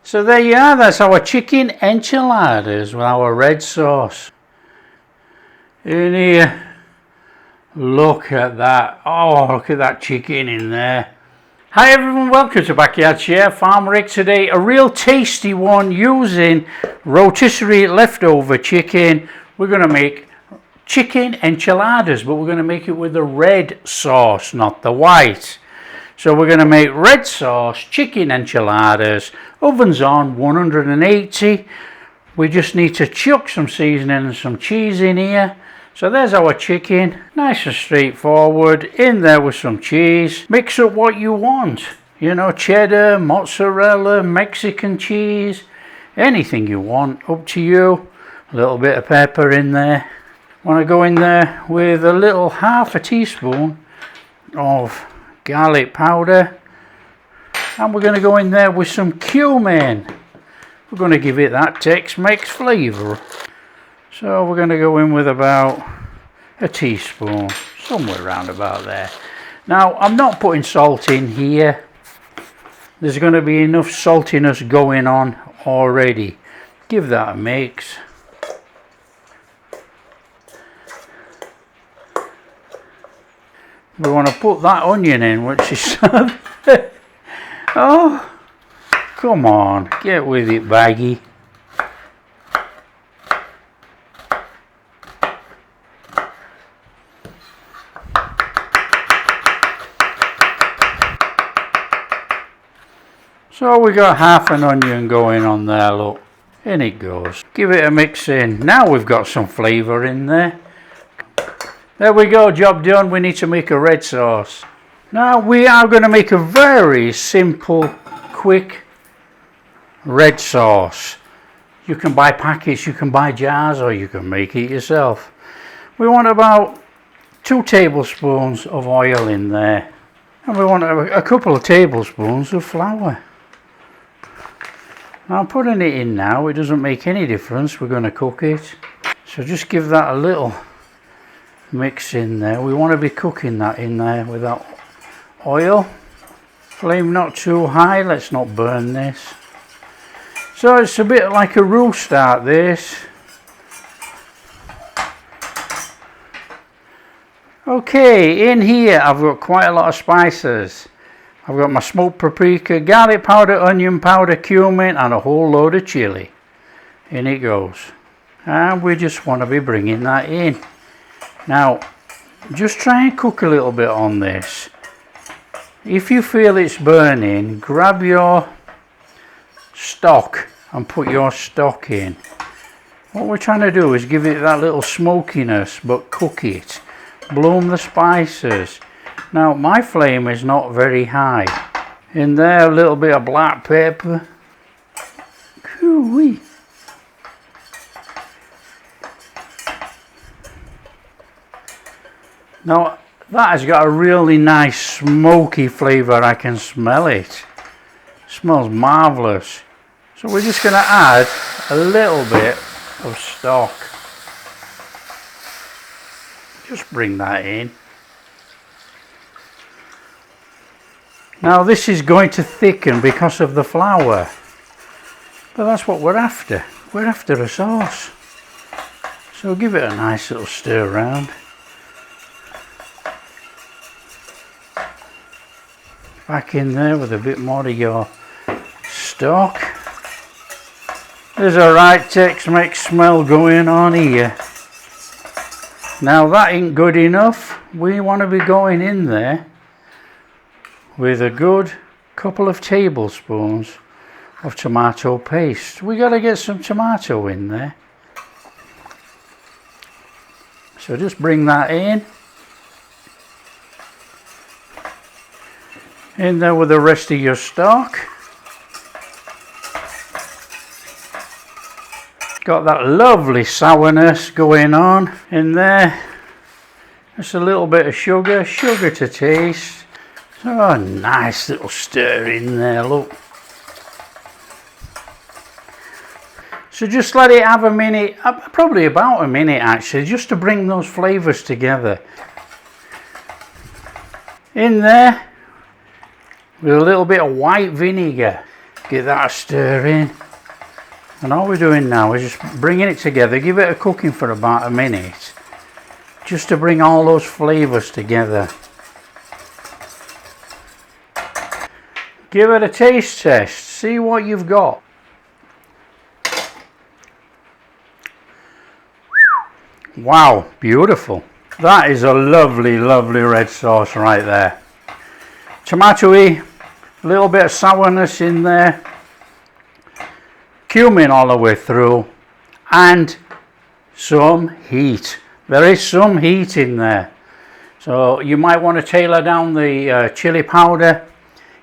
So there you are, that's our chicken enchiladas with our red sauce. In here, look at that. Oh, look at that chicken in there. Hi everyone, welcome to Backyard Chef. I'm Rick today. A real tasty one using rotisserie leftover chicken. We're going to make chicken enchiladas, but we're going to make it with the red sauce, not the white. So we're going to make red sauce chicken enchiladas. Oven's on 180. We just need to chuck some seasoning and some cheese in here. So there's our chicken, nice and straightforward. In there with some cheese. Mix up what you want, you know, cheddar, mozzarella, Mexican cheese, anything you want, up to you. A little bit of pepper in there. Want to go in there with a little half a teaspoon of garlic powder, and we're going to go in there with some cumin. We're going to give it that Tex-Mex flavour. So we're going to go in with about a teaspoon, somewhere around about there. Now I'm not putting salt in here. There's going to be enough saltiness going on already. Give that a mix. We want to put that onion in, which is oh, come on, get with it, baggy. So we got half an onion going on there, look, in it goes. Give it a mix in. Now we've got some flavour in there. There we go, job done. We need to make a red sauce. Now we are going to make a very simple, quick red sauce. You can buy packets, you can buy jars, or you can make it yourself. We want about 2 tablespoons of oil in there. And we want a couple of tablespoons of flour. Now I'm putting it in now, it doesn't make any difference, we're going to cook it. So just give that a little mix in there. We want to be cooking that in there with that oil. Flame not too high, let's not burn this. So it's a bit like a roux start, this. Okay, in here I've got quite a lot of spices. I've got my smoked paprika, garlic powder, onion powder, cumin, and a whole load of chili. In it goes. And we just want to be bringing that in. Now, just try and cook a little bit on this. If you feel it's burning, grab your stock and put your stock in. What we're trying to do is give it that little smokiness, but cook it. Bloom the spices. Now, my flame is not very high. In there, a little bit of black pepper. Coo-wee. Now that has got a really nice smoky flavour, I can smell it. Smells marvellous. So we're just going to add a little bit of stock. Just bring that in. Now this is going to thicken because of the flour. But that's what we're after. We're after a sauce. So give it a nice little stir around. Back in there with a bit more of your stock. There's a right Tex-Mex smell going on here. Now that ain't good enough. We want to be going in there with a good couple of tablespoons of tomato paste. We got to get some tomato in there. So just bring that in. In there with the rest of your stock. Got that lovely sourness going on in there. Just a little bit of sugar to taste. Oh, nice little stir in there, look. So just let it have a minute, probably about a minute actually, just to bring those flavours together. In there with a little bit of white vinegar. Get that stir in. And all we're doing now is just bringing it together. Give it a cooking for about a minute. Just to bring all those flavours together. Give it a taste test. See what you've got. Wow, beautiful. That is a lovely, lovely red sauce right there. Tomatoey, a little bit of sourness in there. Cumin all the way through. And some heat. There is some heat in there. So you might want to tailor down the chili powder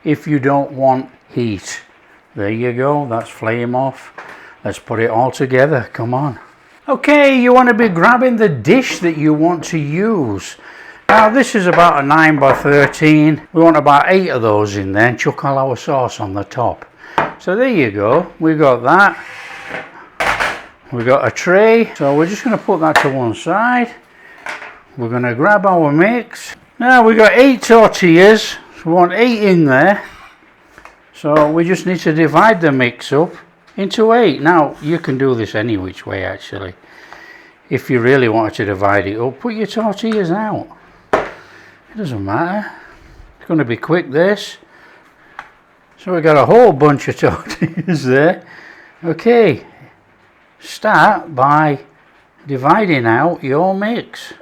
if you don't want heat. There you go, that's flame off. Let's put it all together, come on. Okay, you want to be grabbing the dish that you want to use. Now this is about a 9 by 13. We want about 8 of those in there and chuck all our sauce on the top. So there you go, we got that. We got a tray, so we're just going to put that to one side. We're going to grab our mix. Now we got 8 tortillas. We want 8 in there, so we just need to divide the mix up into 8. Now you can do this any which way actually. If you really wanted to divide it up, put your tortillas out. It doesn't matter. It's going to be quick this. So we got a whole bunch of tortillas there. Okay, start by dividing out your mix.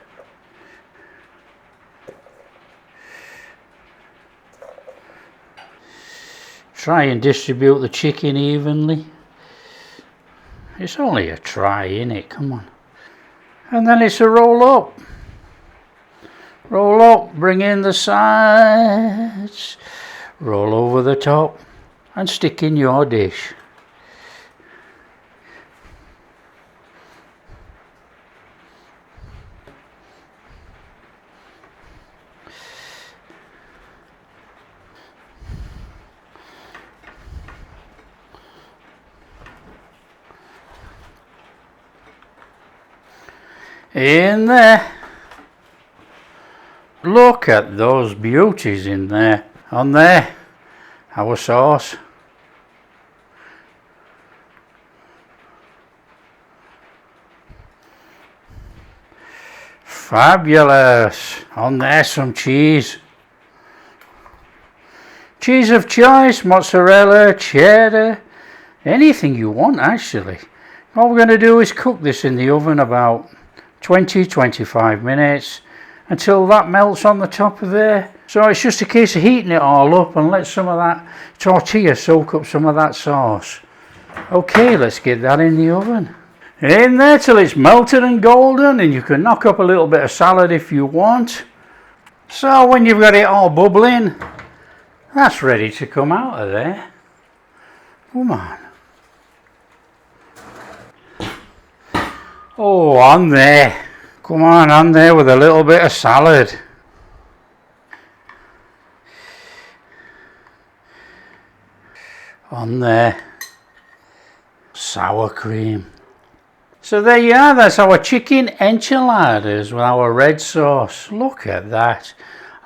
Try and distribute the chicken evenly. It's only a try, innit? Come on. And then it's a roll up. Roll up, bring in the sides. Roll over the top and stick in your dish. In there. Look at those beauties in there. On there, our sauce. Fabulous. On there, some cheese. Cheese of choice, mozzarella, cheddar, anything you want actually. All we're going to do is cook this in the oven about 20-25 minutes until that melts on the top of there. So it's just a case of heating it all up and let some of that tortilla soak up some of that sauce. Okay, let's get that in the oven. In there till it's melted and golden, and you can knock up a little bit of salad if you want. So when you've got it all bubbling, that's ready to come out of there. Come on. Oh, on there. Come on there with a little bit of salad. On there. Sour cream. So there you are, that's our chicken enchiladas with our red sauce. Look at that.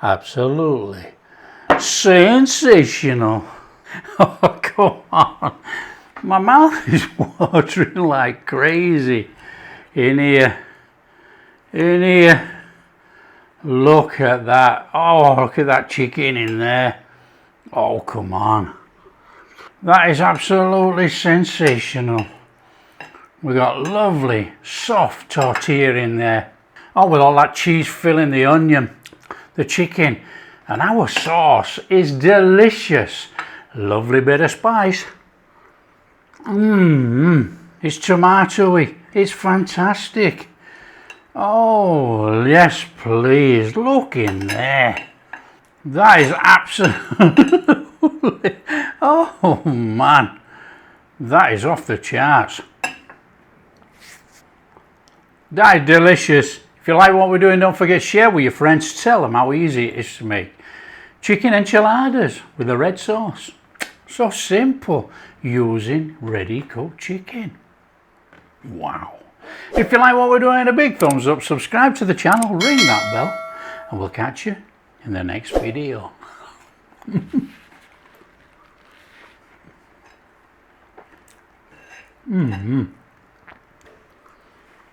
Absolutely sensational. Oh, come on. My mouth is watering like crazy. In here. Look at that. Oh, look at that chicken in there. Oh, come on. That is absolutely sensational. We got lovely soft tortilla in there. Oh, with all that cheese filling the onion, the chicken, and our sauce is delicious. Lovely bit of spice. It's tomatoey. It's fantastic. Oh, yes, please. Look in there. That is absolutely... Oh, man. That is off the charts. That is delicious. If you like what we're doing, don't forget to share with your friends. Tell them how easy it is to make. Chicken enchiladas with a red sauce. So simple. Using ready cooked chicken. Wow. If you like what we're doing, a big thumbs up, subscribe to the channel, ring that bell, and we'll catch you in the next video. Mm-hmm.